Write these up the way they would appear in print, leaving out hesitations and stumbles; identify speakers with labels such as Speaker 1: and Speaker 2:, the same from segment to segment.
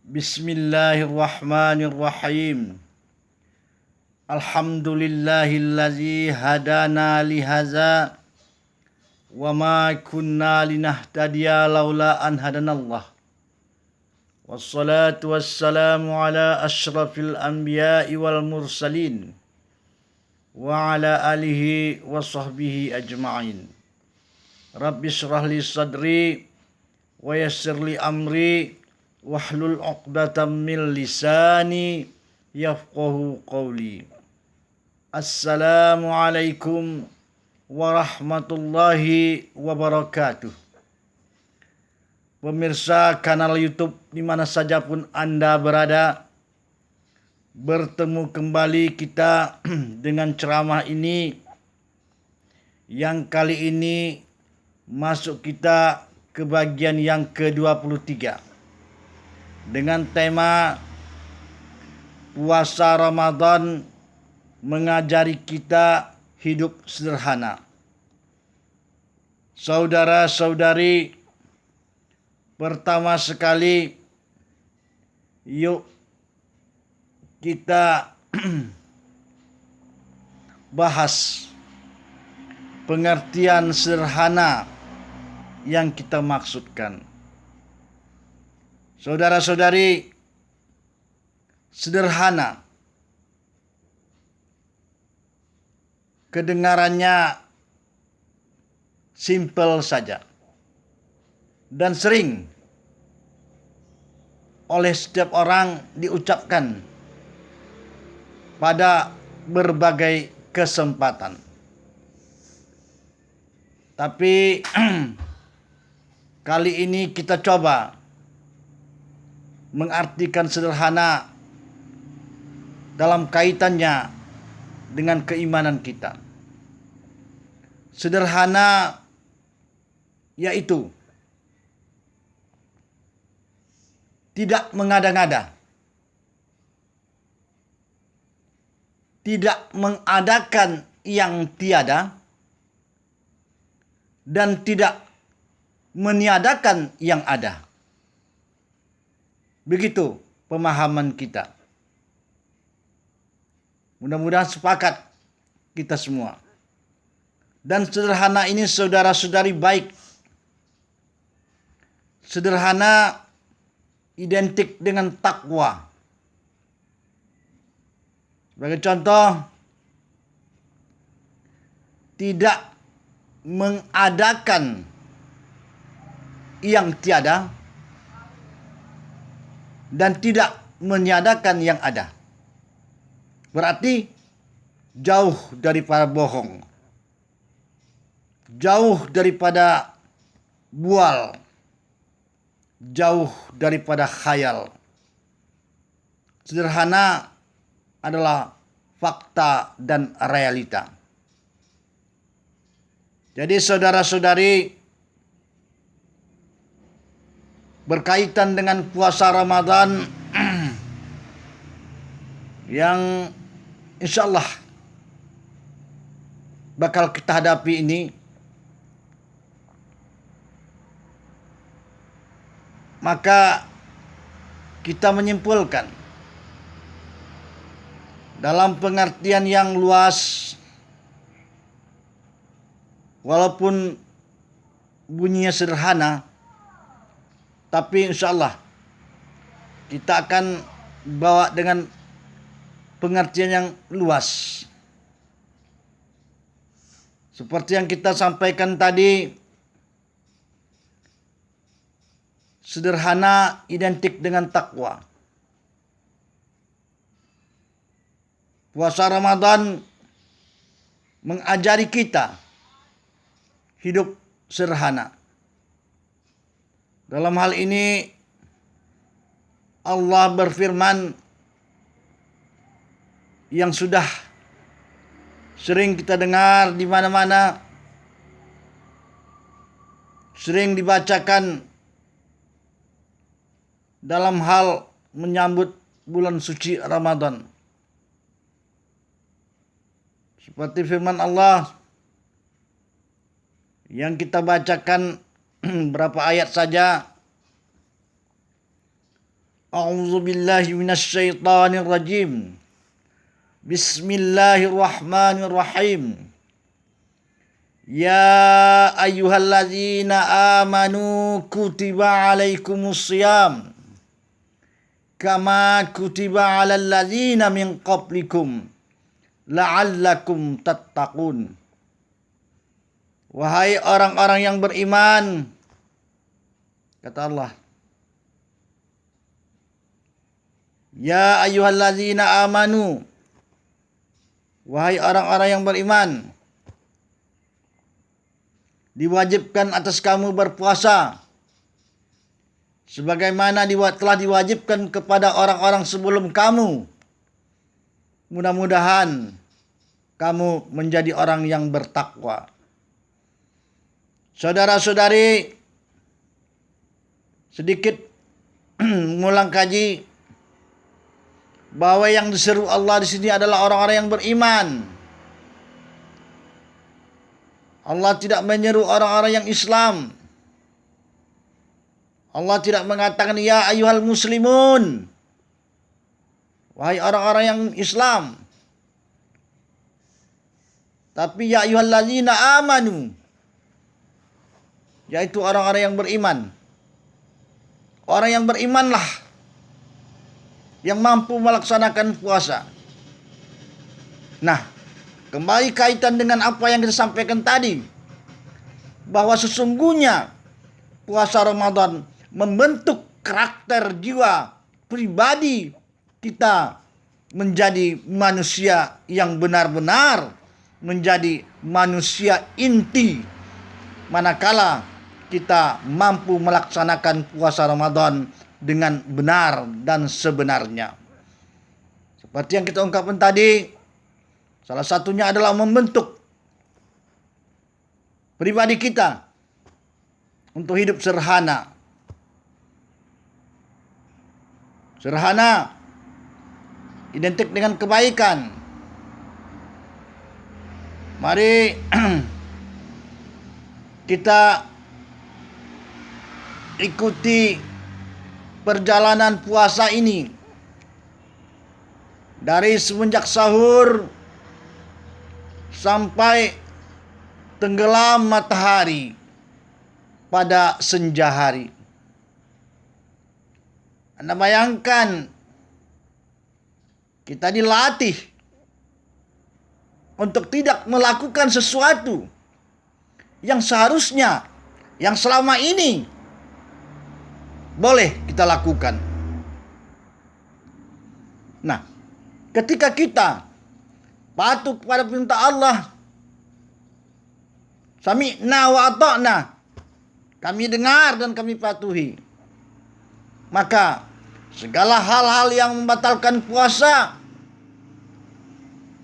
Speaker 1: Bismillahirrahmanirrahim. Alhamdulillahillazi hadana lihaza wa ma kunna linahtadiya laula an hadanallah. Wassalatu wassalamu ala asyrafil anbiya'i wal mursalin wa ala alihi wa sahbihi ajma'in. Rabbi shrah li sadri wa yassir li amri wahlul 'uqdatam min lisani yafqahu qawli. Assalamualaikum warahmatullahi wabarakatuh. Pemirsa kanal YouTube di mana saja pun Anda berada, bertemu kembali kita dengan ceramah ini yang kali ini masuk kita ke bagian yang ke-23 dengan tema puasa Ramadan mengajari kita hidup sederhana. Saudara-saudari, pertama sekali yuk kita bahas pengertian sederhana yang kita maksudkan. Saudara-saudari, sederhana kedengarannya simpel saja dan sering oleh setiap orang diucapkan pada berbagai kesempatan. Tapi kali ini kita coba mengartikan sederhana dalam kaitannya dengan keimanan kita. Sederhana yaitu tidak mengada-ngada, tidak mengadakan yang tiada, dan tidak meniadakan yang ada. Begitu pemahaman kita. Mudah-mudahan sepakat kita semua. Dan sederhana ini saudara-saudari baik. Sederhana identik dengan takwa. Sebagai contoh, tidak mengadakan yang tiada dan tidak meniadakan yang ada. Berarti jauh daripada bohong, jauh daripada bual, jauh daripada khayal. Sederhana adalah fakta dan realita. Jadi saudara-saudari, berkaitan dengan puasa Ramadan yang insyaallah bakal kita hadapi ini, maka kita menyimpulkan dalam pengertian yang luas, walaupun bunyinya sederhana, tapi insyaallah kita akan bawa dengan pengertian yang luas. Seperti yang kita sampaikan tadi, sederhana identik dengan takwa. Puasa Ramadan mengajari kita hidup sederhana. Dalam hal ini Allah berfirman yang sudah sering kita dengar di mana-mana, sering dibacakan dalam hal menyambut bulan suci Ramadan. Seperti firman Allah yang kita bacakan berapa ayat saja. A'udzu billahi minasyaitonir rajim. Bismillahirrahmanirrahim. Ya ayyuhalladzina amanu kutiba alaikumusiyam kama kutiba alal ladzina min qablikum la'allakum tattaqun. Wahai orang-orang yang beriman, kata Allah, ya ayyuhalladzina amanu, wahai orang-orang yang beriman, diwajibkan atas kamu berpuasa sebagaimana telah diwajibkan kepada orang-orang sebelum kamu. Mudah-mudahan kamu menjadi orang yang bertakwa. Saudara-saudari, sedikit mengulang kaji bahwa yang diseru Allah di sini adalah orang-orang yang beriman. Allah tidak menyeru orang-orang yang Islam. Allah tidak mengatakan ya ayyuhal muslimun, wahai orang-orang yang Islam. Tapi ya ayyuhalladzina amanu, yaitu orang-orang yang beriman. Orang yang berimanlah yang mampu melaksanakan puasa. Nah, kembali kaitan dengan apa yang kita sampaikan tadi, bahwa sesungguhnya puasa Ramadan membentuk karakter jiwa pribadi kita menjadi manusia yang benar-benar menjadi manusia inti, manakala kita mampu melaksanakan puasa Ramadan dengan benar dan sebenarnya. Seperti yang kita ungkapkan tadi, salah satunya adalah membentuk pribadi kita untuk hidup sederhana. Sederhana identik dengan kebaikan. Mari kita ikuti perjalanan puasa ini dari semenjak sahur sampai tenggelam matahari pada senja hari. Anda bayangkan, kita dilatih untuk tidak melakukan sesuatu yang seharusnya, yang selama ini boleh kita lakukan. Nah, ketika kita patuh kepada perintah Allah, sami'na wa ata'na, kami dengar dan kami patuhi, maka segala hal-hal yang membatalkan puasa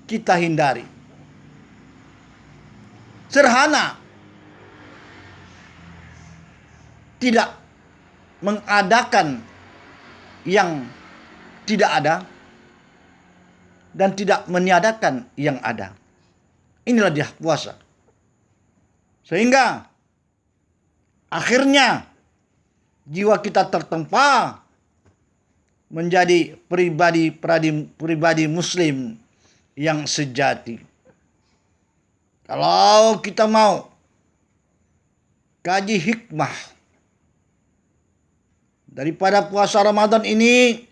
Speaker 1: kita hindari. Sederhana, tidak mengadakan yang tidak ada dan tidak meniadakan yang ada. Inilah dia puasa. Sehingga akhirnya jiwa kita tertempa menjadi pribadi muslim yang sejati. Kalau kita mau kaji hikmah daripada puasa Ramadan ini,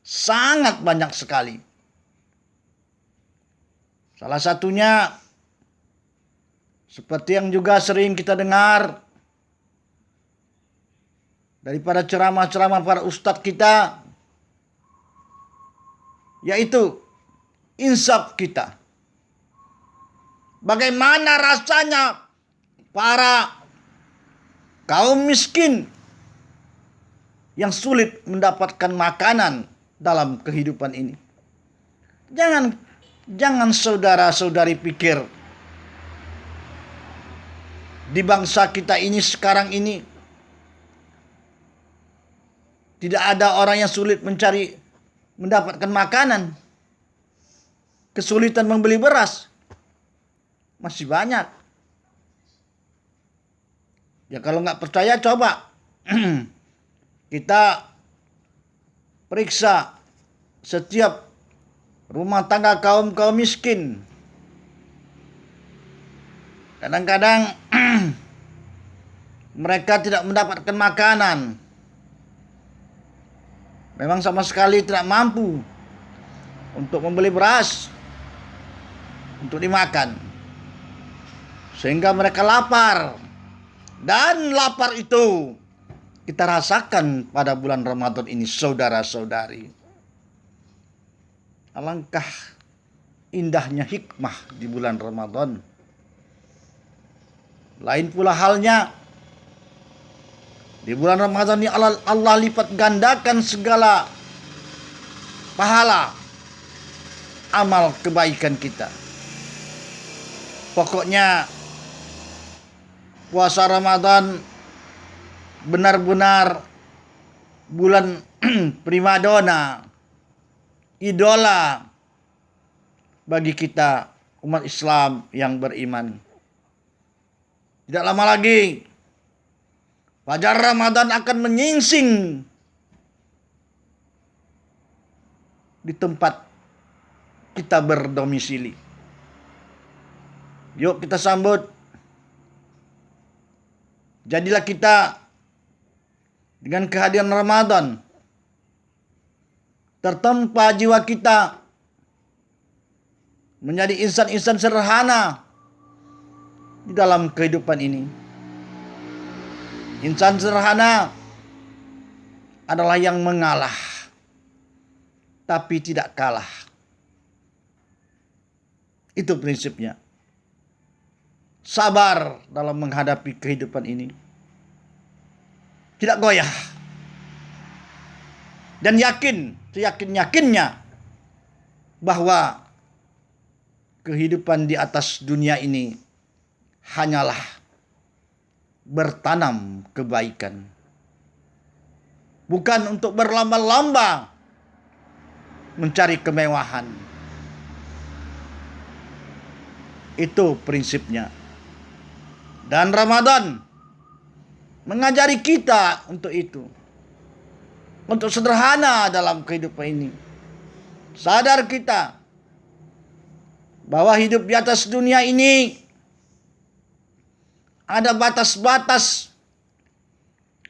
Speaker 1: sangat banyak sekali. Salah satunya seperti yang juga sering kita dengar daripada ceramah-ceramah para ustadz kita, yaitu insaf kita. Bagaimana rasanya para kaum miskin yang sulit mendapatkan makanan dalam kehidupan ini. Jangan saudara-saudari pikir di bangsa kita ini sekarang ini tidak ada orang yang sulit mendapatkan makanan. Kesulitan membeli beras masih banyak. Ya kalau nggak percaya coba kita periksa setiap rumah tangga kaum miskin. Kadang-kadang mereka tidak mendapatkan makanan. Memang sama sekali tidak mampu untuk membeli beras untuk dimakan. Sehingga mereka lapar. Dan lapar itu kita rasakan pada bulan Ramadan ini, saudara-saudari. Alangkah indahnya hikmah di bulan Ramadan. Lain pula halnya di bulan Ramadan ini Allah lipat gandakan segala pahala amal kebaikan kita. Pokoknya puasa Ramadan benar-benar bulan primadona, idola bagi kita umat Islam yang beriman. Tidak lama lagi fajar Ramadan akan menyingsing di tempat kita berdomisili. Yuk kita sambut. Jadilah kita dengan kehadiran Ramadan tertempa jiwa kita menjadi insan-insan sederhana di dalam kehidupan ini. Insan sederhana adalah yang mengalah tapi tidak kalah. Itu prinsipnya. Sabar dalam menghadapi kehidupan ini. Tidak goyah. Dan yakin, seyakin-yakinnya bahwa kehidupan di atas dunia ini hanyalah bertanam kebaikan. Bukan untuk berlamba-lamba mencari kemewahan. Itu prinsipnya. Dan Ramadan mengajari kita untuk itu. Untuk sederhana dalam kehidupan ini. Sadar kita bahwa hidup di atas dunia ini ada batas-batas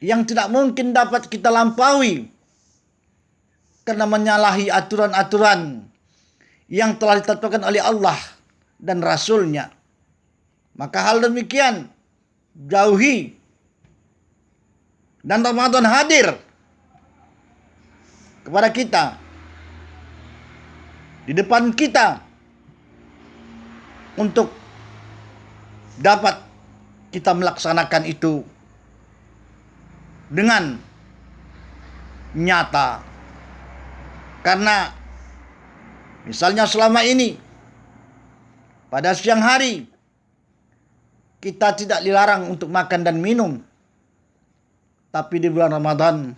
Speaker 1: yang tidak mungkin dapat kita lampaui karena menyalahi aturan-aturan yang telah ditetapkan oleh Allah dan Rasul-Nya. Maka hal demikian jauhi. Dan Ramadan hadir kepada kita, di depan kita, untuk dapat kita melaksanakan itu dengan nyata. Karena misalnya selama ini pada siang hari kita tidak dilarang untuk makan dan minum, tapi di bulan Ramadan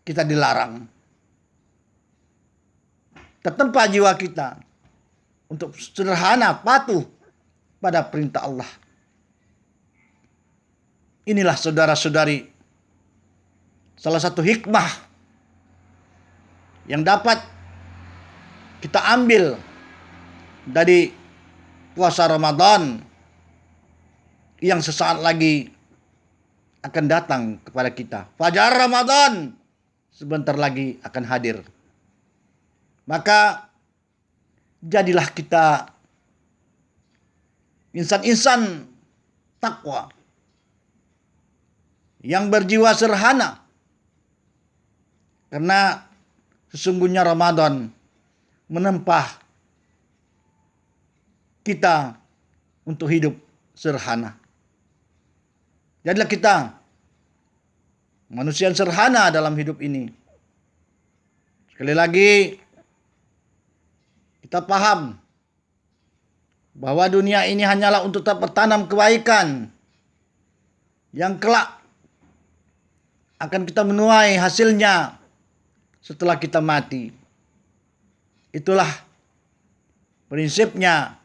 Speaker 1: kita dilarang. Tertempa jiwa kita untuk sederhana patuh pada perintah Allah. Inilah saudara-saudari salah satu hikmah yang dapat kita ambil dari puasa Ramadan yang sesaat lagi akan datang kepada kita. Fajar Ramadan sebentar lagi akan hadir. Maka jadilah kita insan-insan takwa yang berjiwa sederhana. Karena sesungguhnya Ramadan menempah kita untuk hidup sederhana. Jadilah kita manusia yang sederhana dalam hidup ini. Sekali lagi, kita paham bahwa dunia ini hanyalah untuk bertanam kebaikan yang kelak akan kita menuai hasilnya setelah kita mati. Itulah prinsipnya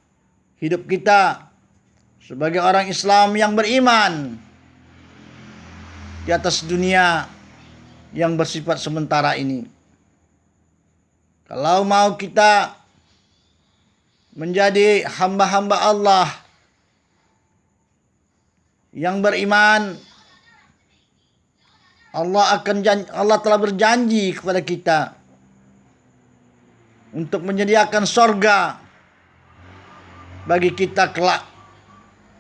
Speaker 1: hidup kita sebagai orang Islam yang beriman di atas dunia yang bersifat sementara ini. Kalau mau kita menjadi hamba-hamba Allah yang beriman, Allah telah berjanji kepada kita untuk menyediakan sorga bagi kita kelak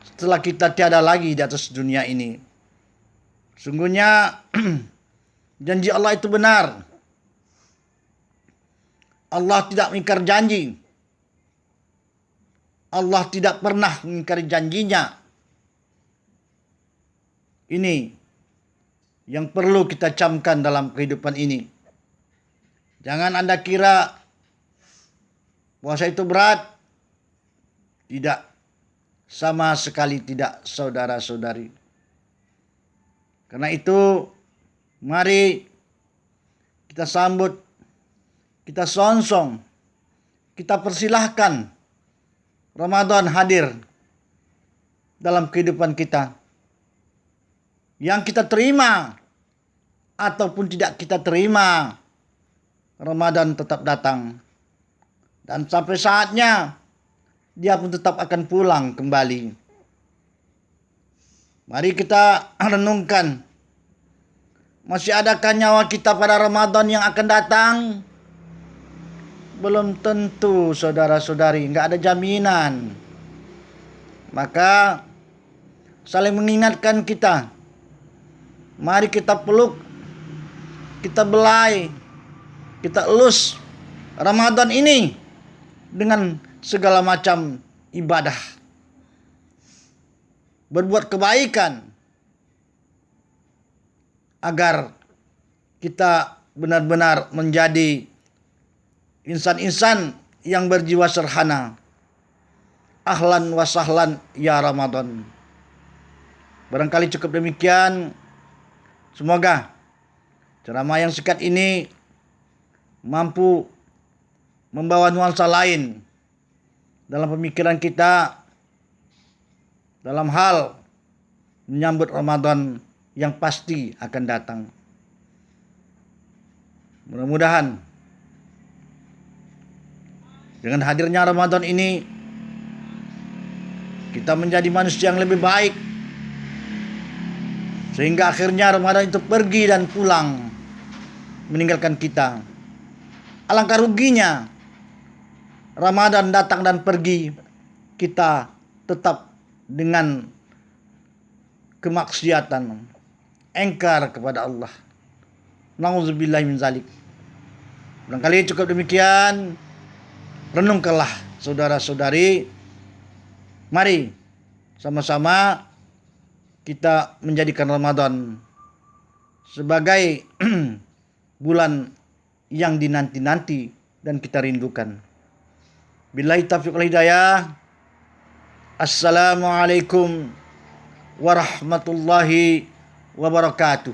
Speaker 1: setelah kita tiada lagi di atas dunia ini. Sungguhnya janji Allah itu benar. Allah tidak mengingkar janji. Allah tidak pernah mengingkari janjinya. Ini yang perlu kita camkan dalam kehidupan ini. Jangan Anda kira puasa itu berat. Tidak. Sama sekali tidak, saudara-saudari. Karena itu, mari kita sambut, kita songsong, kita persilahkan Ramadan hadir dalam kehidupan kita. Yang kita terima ataupun tidak kita terima, Ramadan tetap datang. Dan sampai saatnya, dia pun tetap akan pulang kembali. Mari kita renungkan, masih adakah nyawa kita pada Ramadan yang akan datang? Belum tentu, saudara-saudari, nggak ada jaminan. Maka saling mengingatkan kita. Mari kita peluk, kita belai, kita elus Ramadan ini dengan segala macam ibadah. Berbuat kebaikan agar kita benar-benar menjadi insan-insan yang berjiwa serhana. Ahlan wa sahlan ya Ramadan. Barangkali cukup demikian. Semoga ceramah yang singkat ini mampu membawa nuansa lain dalam pemikiran kita dalam hal menyambut Ramadan yang pasti akan datang. Mudah-mudahan dengan hadirnya Ramadan ini kita menjadi manusia yang lebih baik, sehingga akhirnya Ramadan itu pergi dan pulang meninggalkan kita. Alangkah ruginya Ramadan datang dan pergi, kita tetap dengan kemaksiatan, engkar kepada Allah. Nauzubillahi min zalik. Barangkali cukup demikian. Renungkanlah, saudara-saudari. Mari sama-sama kita menjadikan Ramadan sebagai bulan yang dinanti-nanti dan kita rindukan. Billahi taufiq wal hidayah. Assalamualaikum warahmatullahi wabarakatuh.